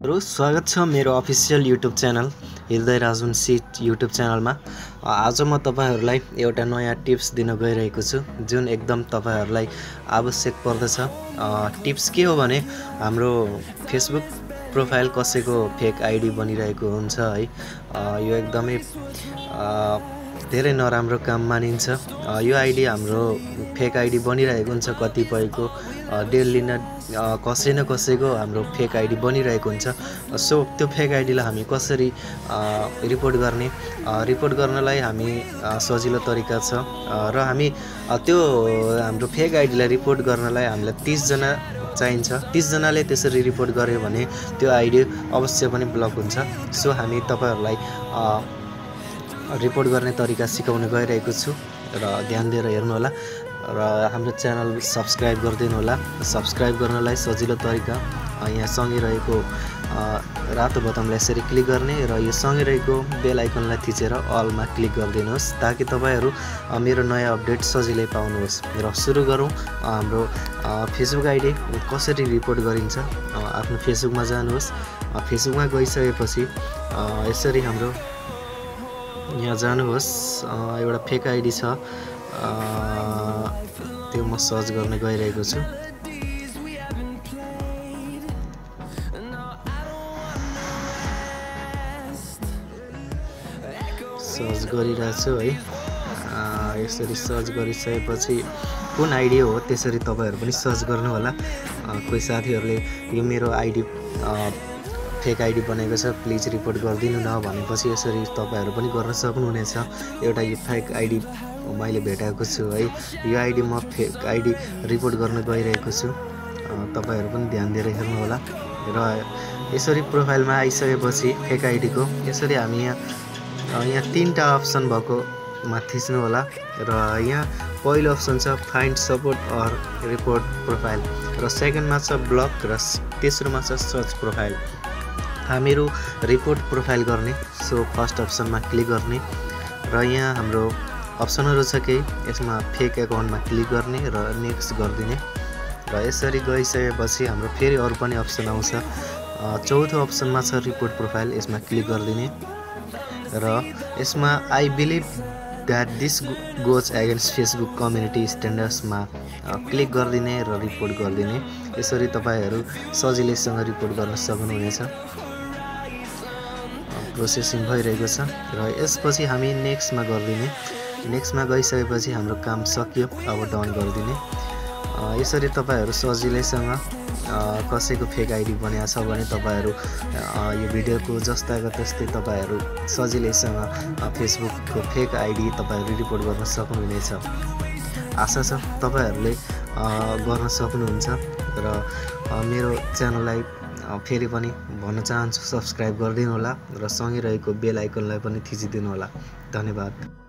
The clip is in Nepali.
स्वागत छ मेरो अफिसियल युट्युब च्यानल हृदय राजवंशी युट्युब च्यानलमा। आज म तपाईहरुलाई एउटा नयाँ टिप्स दिन गइरहेको छु जुन एकदम तपाईहरुलाई आवश्यक पर्दछ। टिप्स के हो भने हाम्रो फेसबुक प्रोफाइल कसैको फेक आईडी बनिरहेको हुन्छ है। यो एकदमै धेरै नराम्रो काम मानिन्छ। यो आईडी हाम्रो फेक आईडी बनिरहेको हुन्छ, कतिपयको डेली कसै न कसैको हाम्रो फेक आईडी बनिरहेको हुन्छ। सो त्यो फेक आईडीलाई हामी कसरी रिपोर्ट गर्ने, रिपोर्ट गर्नलाई हामी सजिलो तरिका छ र हामी त्यो हाम्रो फेक आईडीलाई रिपोर्ट गर्नलाई हामीलाई 30 जना चाहिन्छ। 30 जनाले त्यसरी रिपोर्ट गर्यो भने त्यो आईडी अवश्य पनि ब्लक हुन्छ। सो हामी तपाईहरुलाई रिपोर्ट गर्ने तरिका सिकाउन गइरहेको छु र ध्यान दिएर हेर्नु होला र हाम्रो च्यानल सब्स्क्राइब गरिदिनु होला। सब्स्क्राइब गर्नलाई सजिलो तरिका यहाँ सँगै रहेको रातो बटनलाई यसरी क्लिक गर्ने र यो सँगै रहेको बेल आइकनलाई थिचेर अलमा क्लिक गरिदिनुहोस् ताकि तपाईहरु मेरो नयाँ अपडेट सजिलै पाउनुहोस्। र सुरु गरौँ। हाम्रो फेसबुक आईडी कसरी रिपोर्ट गरिन्छ। आफ्नो फेसबुकमा जानुहोस्। फेसबुकमा गइसकेपछि यसरी हाम्रो यहाँ जानुहोस्। एउटा फेक आईडी छ, त्यो म सर्च गर्न गइरहेको छु। सर्च गरिरहेछु है। यसरी सर्च गरिसकेपछि कुन आईडी हो त्यसरी तपाईहरु पनि सर्च गर्नु होला। कोही साथीहरुले यो मेरो आईडी फेक आईडी बनेको छ, प्लिज रिपोर्ट गरिदिनु न भनेपछि यसरी तपाईहरु पनि गर्न सक्नुहुनेछ। एउटा यो फेक आईडी मैले भेटाएको छु है। यो आईडी म फेक आईडी रिपोर्ट गर्न गइरहेको छु। तपाईहरु पनि ध्यान दिएर हेर्नु होला। र यसरी प्रोफाइलमा आइसकेपछि फेक आईडी को यसरी हामी यहाँ 3टा अप्सन भएको मा थिच्नु होला र यहाँ पहिलो अप्सन छ find support or report profile र सेकेन्डमा छ ब्लक र तेस्रोमा छ सर्च प्रोफाइल। हामीहरू रिपोर्ट प्रोफाइल गर्ने। सो फर्स्ट अप्सनमा क्लिक गर्ने र यहाँ हाम्रो अप्सनहरु छ के यसमा फेक अकाउन्टमा क्लिक गर्ने र नेक्स्ट गरिदिने र यसरी गइसकेपछि हाम्रो फेरि अरु पनि अप्सन आउँछ। चौथो अप्सनमा छ रिपोर्ट प्रोफाइल, यसमा क्लिक गरिदिने र यसमा I believe that this goes against Facebook community स्ट्यान्डर्ड्समा क्लिक गरिदिने र रिपोर्ट गरिदिने। यसरी तपाईहरु सजिलैसँग रिपोर्ट गर्न सक्नुहुनेछ। प्रोसेसिङ भइरहेको छ र यसपछि हामी नेक्स्टमा गरिदिने। नेक्स्टमा गइसकेपछि हाम्रो काम सकियो, अब डन गरिदिने। यसरी तपाईहरु सजिलैसँग कसैको फेक आईडी बनाएको छ भने तपाईहरु यो भिडियोको जस्ताको त्यस्तै तपाईहरु सजिलैसँग फेसबुकको फेक आईडी तपाईहरु रिपोर्ट गर्न सक्नुहुनेछ। आशा छ तपाईहरुले गर्न सक्नुहुन्छ र मेरो च्यानललाई फेरि पनि भन्न चाहन्छु सब्स्क्राइब गरिदिनु होला र सँगै रहेको बेल आइकनलाई पनि थिचिदिनु होला। धन्यवाद।